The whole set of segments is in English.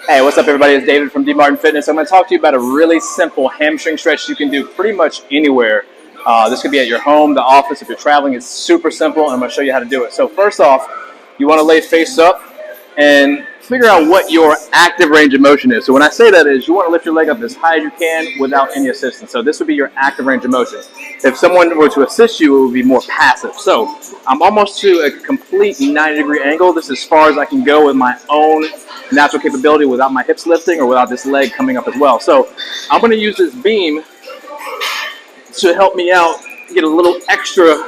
Hey, what's up everybody? It's David from D Martin Fitness. I'm going to talk to you about a really simple hamstring stretch you can do pretty much anywhere. This could be at your home, the office, if you're traveling. It's super simple, and I'm going to show you how to do it. So first off, you want to lay face up and figure out what your active range of motion is. So when I say that is, you want to lift your leg up as high as you can without any assistance. So this would be your active range of motion. If someone were to assist you, it would be more passive. So I'm almost to a complete 90-degree angle. This is as far as I can go with my own natural capability without my hips lifting or without this leg coming up as well. So I'm going to use this beam to help me out, get a little extra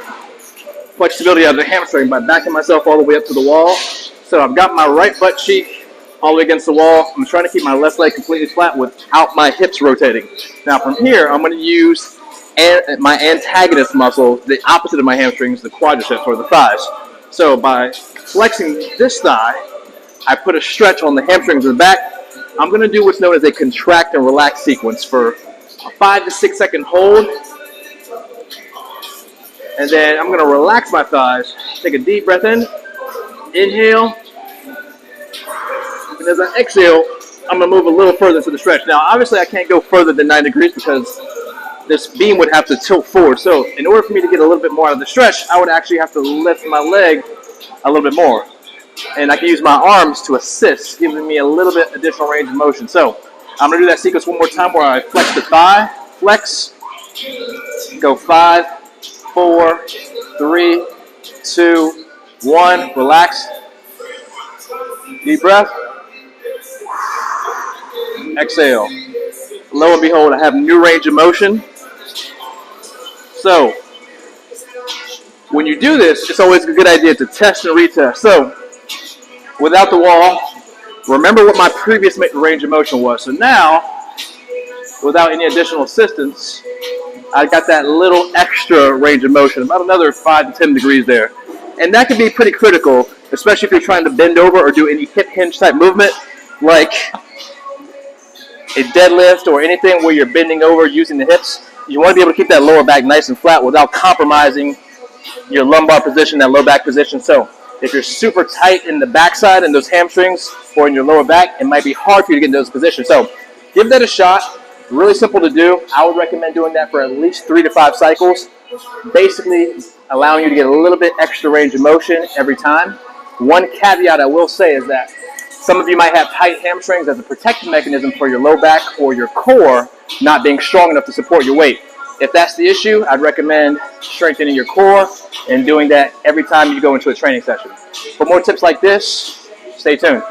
flexibility out of the hamstring by backing myself all the way up to the wall. So I've got my right butt cheek all the way against the wall. I'm trying to keep my left leg completely flat without my hips rotating. Now from here, I'm going to use my antagonist muscle, the opposite of my hamstrings, the quadriceps or the thighs. So by flexing this thigh, I put a stretch on the hamstrings in the back. I'm going to do what's known as a contract and relax sequence for a 5 to 6 second hold. And then I'm going to relax my thighs. Take a deep breath in. Inhale. And as I exhale, I'm going to move a little further to the stretch. Now, obviously, I can't go further than 9 degrees because this beam would have to tilt forward. So in order for me to get a little bit more out of the stretch, I would actually have to lift my leg a little bit more. And I can use my arms to assist, giving me a little bit additional range of motion. So I'm going to do that sequence one more time where I flex the thigh, flex, go 5, 4, 3, 2, 1, relax, deep breath, exhale. Lo and behold, I have new range of motion. So when you do this, it's always a good idea to test and retest. So without the wall, remember what my previous range of motion was. So now, without any additional assistance, I got that little extra range of motion, about another 5 to 10 degrees there. And that can be pretty critical, especially if you're trying to bend over or do any hip hinge type movement, like a deadlift or anything where you're bending over using the hips. You want to be able to keep that lower back nice and flat without compromising your lumbar position, that low back position. So if you're super tight in the backside and those hamstrings or in your lower back, it might be hard for you to get in those positions. So give that a shot. Really simple to do. I would recommend doing that for at least 3 to 5 cycles, basically allowing you to get a little bit extra range of motion every time. One caveat I will say is that some of you might have tight hamstrings as a protective mechanism for your low back or your core not being strong enough to support your weight. If that's the issue, I'd recommend strengthening your core and doing that every time you go into a training session. For more tips like this, stay tuned.